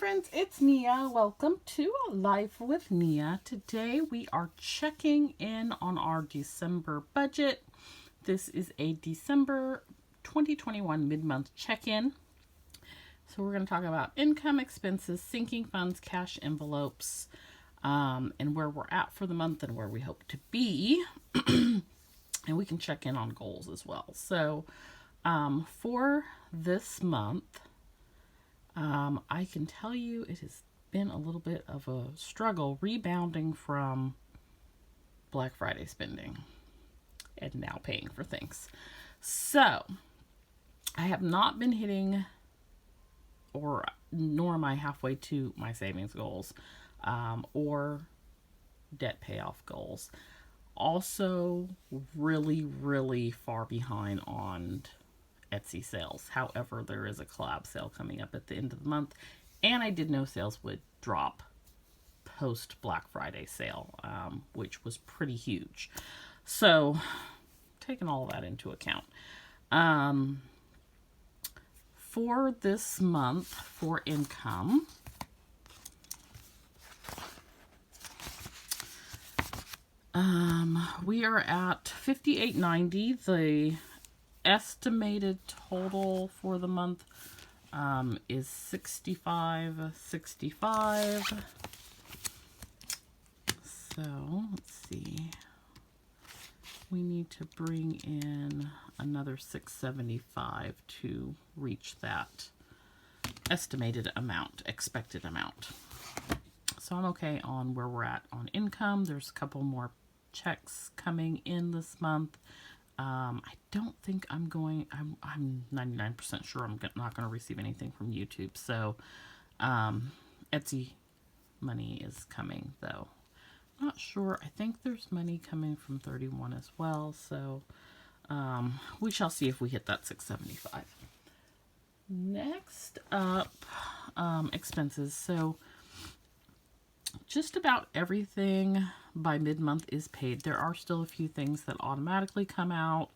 friends, it's Nia. Welcome to Life with Nia. Today we are checking in on our December budget. This is a December 2021 mid-month check-in. So we're going to talk about income, expenses, sinking funds, cash envelopes, and where we're at for the month and where we hope to be. And we can check in on goals as well. So for this month, I can tell you it has been a little bit of a struggle rebounding from Black Friday spending and now paying for things. So I have not been hitting, nor am I halfway to my savings goals or debt payoff goals. Also really far behind on Etsy sales. However, there is a collab sale coming up at the end of the month, and I did know sales would drop post Black Friday sale, which was pretty huge. So, taking all of that into account. For this month, for income, we are at $58.90. The estimated total for the month is $65.65. So let's see. We need to bring in another $6.75 to reach that estimated amount, expected amount. So I'm okay on where we're at on income. There's a couple more checks coming in this month. I don't think I'm 99% sure I'm not going to receive anything from YouTube. So, Etsy money is coming though. Not sure. I think there's money coming from 31 as well. So, we shall see if we hit that 675. Next up, expenses. So, just about everything by mid-month is paid. There are still a few things that automatically come out.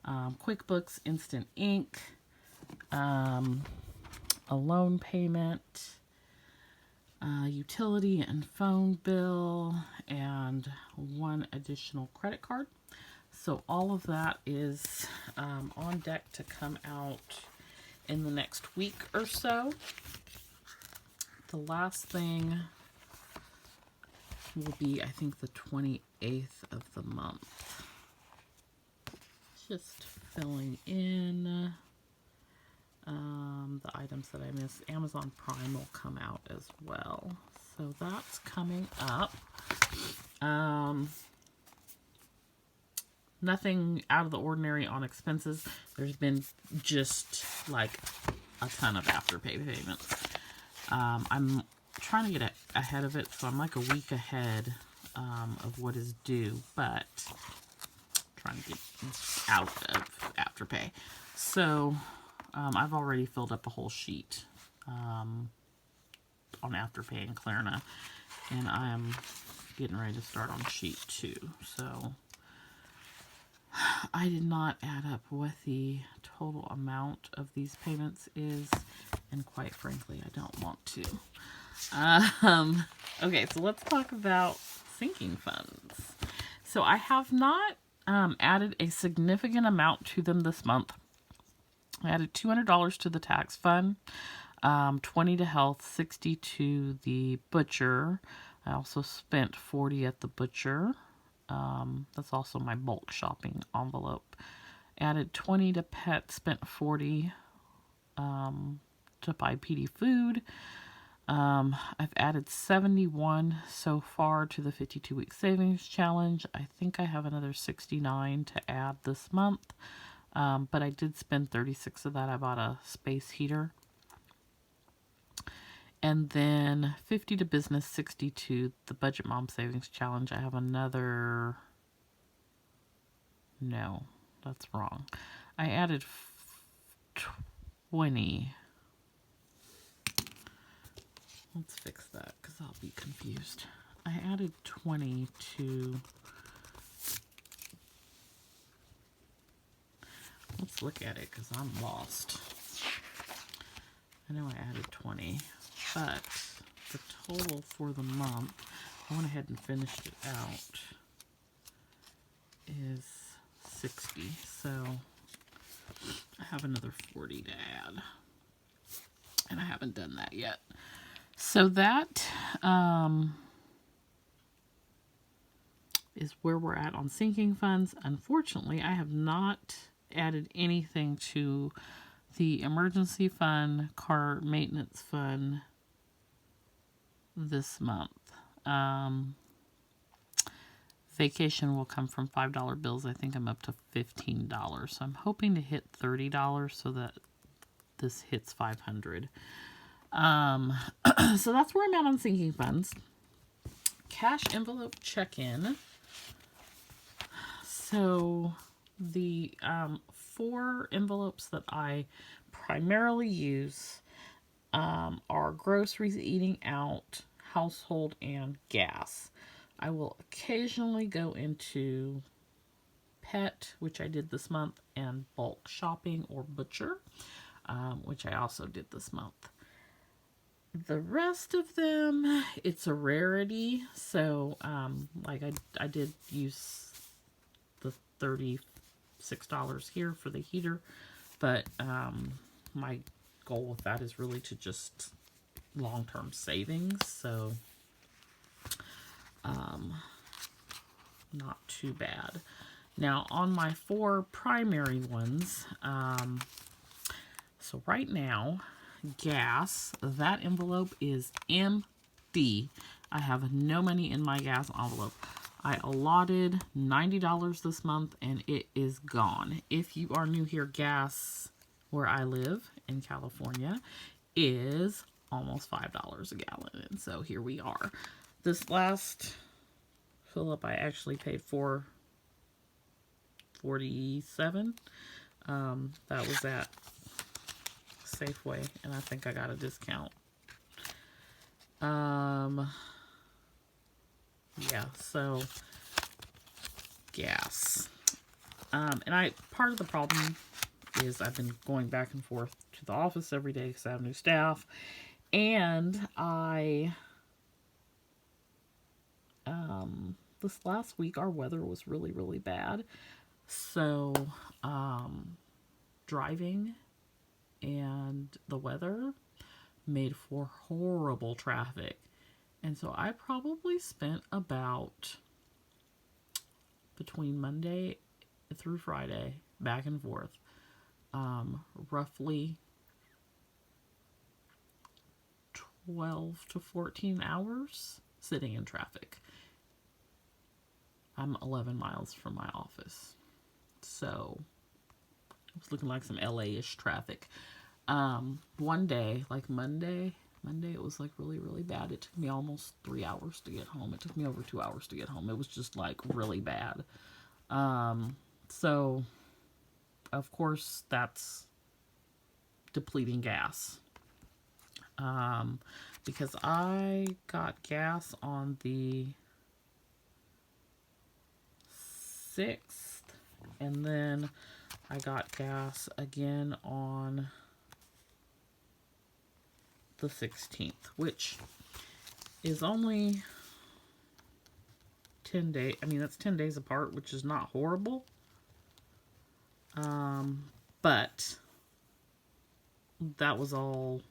QuickBooks, Instant Ink, a loan payment, utility and phone bill, and one additional credit card. So all of that is on deck to come out in the next week or so. The last thing will be, I think, the 28th of the month. Just filling in the items that I missed. Amazon Prime will come out as well. So that's coming up. Nothing out of the ordinary on expenses. There's been just like a ton of Afterpay payments. I'm trying to get ahead of it, so I'm like a week ahead of what is due, but trying to get out of Afterpay. So I've already filled up a whole sheet on Afterpay and Klarna, and I'm getting ready to start on sheet 2. So I did not add up what the total amount of these payments is, and quite frankly, I don't want to. Okay, so let's talk about sinking funds. So I have not added a significant amount to them this month. I added $200 to the tax fund, $20 to health, $60 to the butcher. I also spent $40 at the butcher. That's also my bulk shopping envelope. Added $20 to pet, spent $40 to buy PD food. I've added 71 so far to the 52-week savings challenge. I think I have another 69 to add this month. But I did spend 36 of that. I bought a space heater. And then 50 to business, 60 to the Budget Mom Savings Challenge. I have another... No, that's wrong. I added 20. Let's fix that because I'll be confused. I added 20 to... Let's look at it because I'm lost. I know I added 20. but the total for the month, I went ahead and finished it out, is 60. So I have another 40 to add, and I haven't done that yet. So that is where we're at on sinking funds. Unfortunately, I have not added anything to the emergency fund, car maintenance fund this month. Vacation will come from $5 bills. I think I'm up to $15. So I'm hoping to hit $30 so that this hits $500. So that's where I'm at on sinking funds. Cash envelope check-in. So the 4 envelopes that I primarily use are groceries, eating out, household, and gas. I will occasionally go into pet, which I did this month, and bulk shopping or butcher, which I also did this month. The rest of them, it's a rarity. So, like I did use the $36 here for the heater, but my goal with that is really to just long-term savings. So, not too bad. Now, on my 4 primary ones, so right now, gas, that envelope is empty. I have no money in my gas envelope. I allotted $90 this month, and it is gone. If you are new here, gas where I live in California is almost $5 a gallon. And so here we are. This last fill up, I actually paid $4.47. That was at Safeway, and I think I got a discount. Yeah, so gas. And part of the problem is I've been going back and forth to the office every day because I have new staff, and this last week our weather was really, really bad. So, driving and the weather made for horrible traffic. And so I probably spent about, between Monday through Friday, back and forth, roughly 12 to 14 hours sitting in traffic. I'm 11 miles from my office. So it was looking like some LA-ish traffic. One day, like Monday, it was like really, really bad. It took me almost 3 hours to get home. It took me over 2 hours to get home. It was just like really bad. So of course that's depleting gas. Because I got gas on the 6th, and then I got gas again on the 16th, which is only 10 days. I mean, that's 10 days apart, which is not horrible. But that was all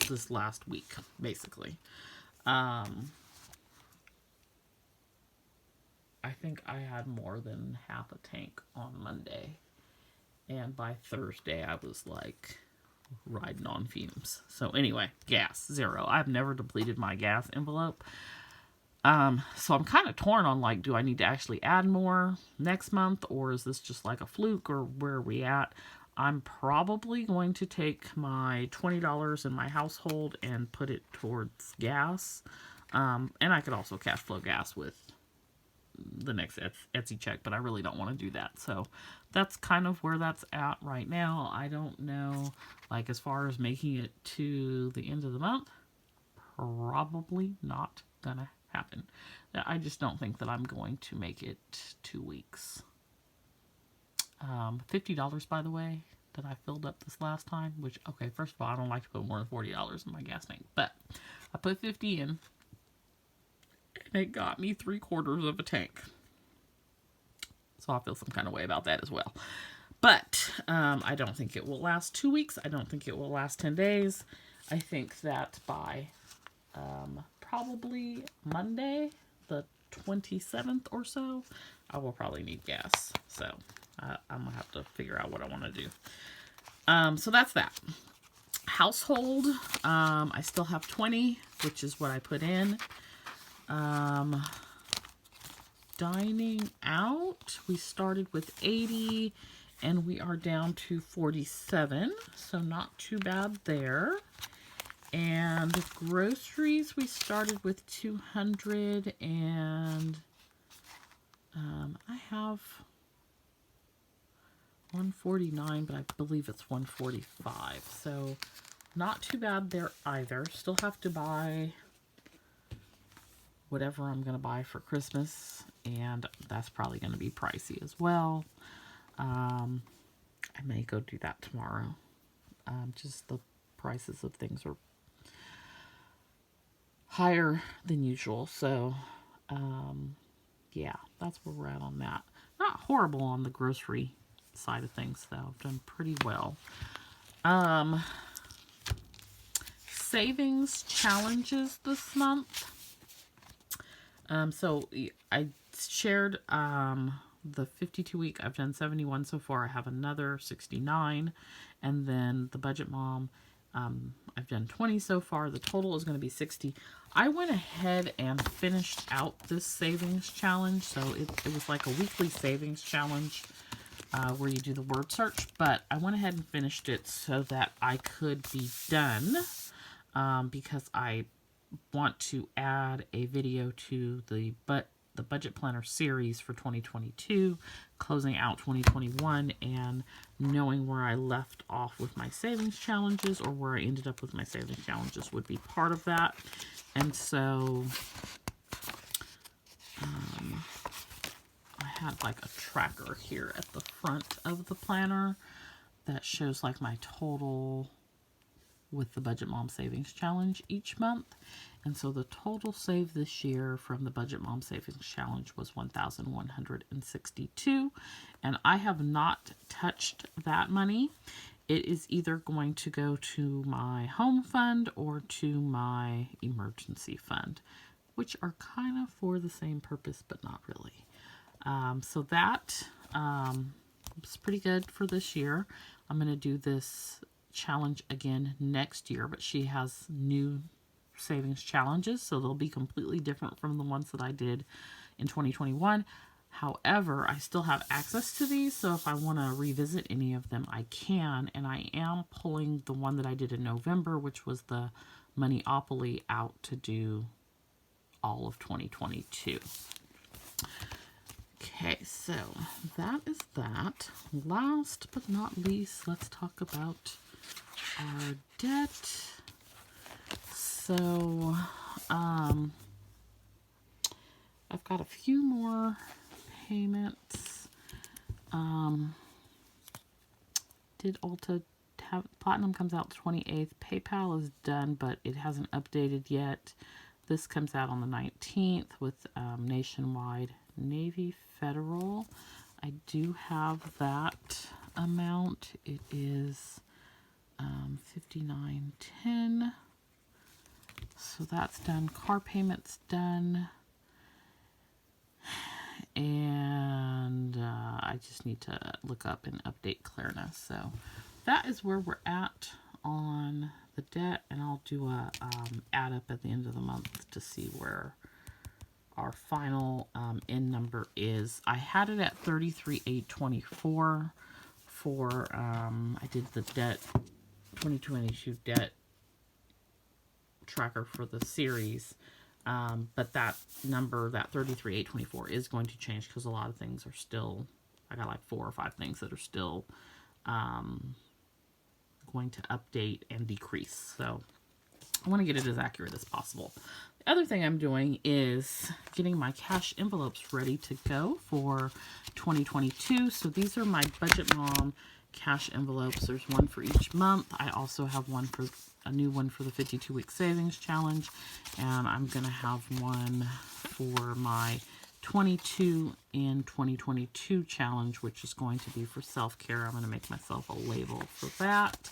this last week, basically. I think I had more than half a tank on Monday, and by Thursday I was like riding on fumes. So anyway, gas, 0. I've never depleted my gas envelope. So I'm kind of torn on, like, do I need to actually add more next month, or is this just like a fluke, or where are we at? I'm probably going to take my $20 in my household and put it towards gas. And I could also cash flow gas with the next Etsy check, but I really don't want to do that. So that's kind of where that's at right now. I don't know, like, as far as making it to the end of the month, probably not gonna happen. I just don't think that I'm going to make it 2 weeks. $50, by the way, that I filled up this last time, which, okay, first of all, I don't like to put more than $40 in my gas tank, but I put 50 in, and it got me 3/4 of a tank. So I feel some kind of way about that as well. But I don't think it will last 2 weeks. I don't think it will last 10 days. I think that by probably Monday, the 27th or so, I will probably need gas. So I'm going to have to figure out what I want to do. So that's that. Household, I still have 20, which is what I put in. Dining out, we started with 80 and we are down to 47, so not too bad there. And groceries, we started with 200, and I have 149, but I believe it's 145, so not too bad there either. Still have to buy whatever I'm going to buy for Christmas, and that's probably going to be pricey as well. I may go do that tomorrow. Just the prices of things are higher than usual, so yeah, that's where we're at on that. Not horrible on the grocery side of things, though. I've done pretty well. Savings challenges this month. So I shared the 52-week. I've done 71 so far. I have another 69. And then the Budget Mom, I've done 20 so far. The total is going to be 60. I went ahead and finished out this savings challenge. So it was like a weekly savings challenge where you do the word search. But I went ahead and finished it so that I could be done because I want to add a video to the Budget Planner series for 2022, closing out 2021, and knowing where I left off with my savings challenges, or where I ended up with my savings challenges, would be part of that. And so I had like a tracker here at the front of the planner that shows like my total with the Budget Mom Savings Challenge each month. And so the total save this year from the Budget Mom Savings Challenge was $1,162. And I have not touched that money. It is either going to go to my home fund or to my emergency fund, which are kind of for the same purpose, but not really. So that was pretty good for this year. I'm going to do this challenge again next year, but she has new savings challenges, so they'll be completely different from the ones that I did in 2021. However, I still have access to these, so if I want to revisit any of them, I can, and I am pulling the one that I did in November, which was the Moneyopoly, out to do all of 2022. Okay, so that is that. Last but not least, let's talk about our debt. So, I've got a few more payments. Did Ulta have Platinum comes out the 28th. PayPal is done, but it hasn't updated yet. This comes out on the 19th with Nationwide. Navy Federal, I do have that amount. It is $59.10. So that's done. Car payments done. And I just need to look up and update Klarna. So that is where we're at on the debt. And I'll do a add up at the end of the month to see where our final end number is. I had it at $33,824 for I did the debt 2022 debt tracker for the series, but that number, that $33,824, is going to change because a lot of things are still, I got like 4 or 5 things that are still going to update and decrease. So I want to get it as accurate as possible. The other thing I'm doing is getting my cash envelopes ready to go for 2022. So these are my Budget Mom cash envelopes. There's one for each month. I also have a new one for the 52-week savings challenge, and I'm going to have one for my 22 in 2022 challenge, which is going to be for self-care. I'm going to make myself a label for that.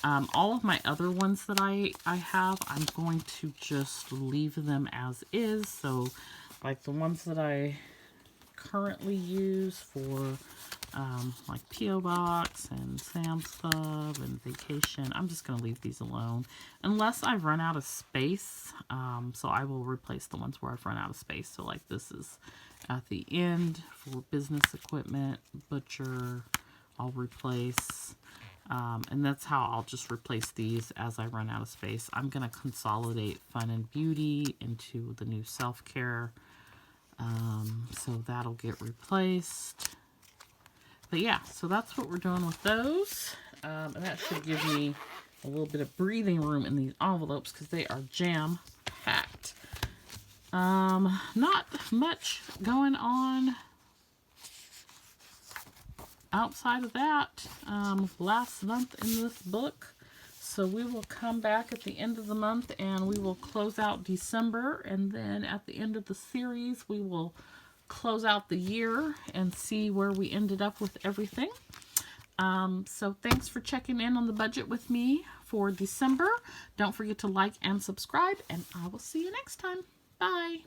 All of my other ones that I have, I'm going to just leave them as is. So like the ones that I currently use for like P.O. Box and Sam's Club and vacation, I'm just going to leave these alone unless I've run out of space. So I will replace the ones where I've run out of space. So like this is at the end for business equipment, butcher, I'll replace. And that's how I'll just replace these as I run out of space. I'm going to consolidate fun and beauty into the new self-care. So that'll get replaced. But yeah, so that's what we're doing with those. And that should give me a little bit of breathing room in these envelopes because they are jam-packed. Not much going on outside of that last month in this book. So we will come back at the end of the month and we will close out December, and then at the end of the series we will close out the year and see where we ended up with everything. So thanks for checking in on the budget with me for December. Don't forget to like and subscribe, and I will see you next time. Bye.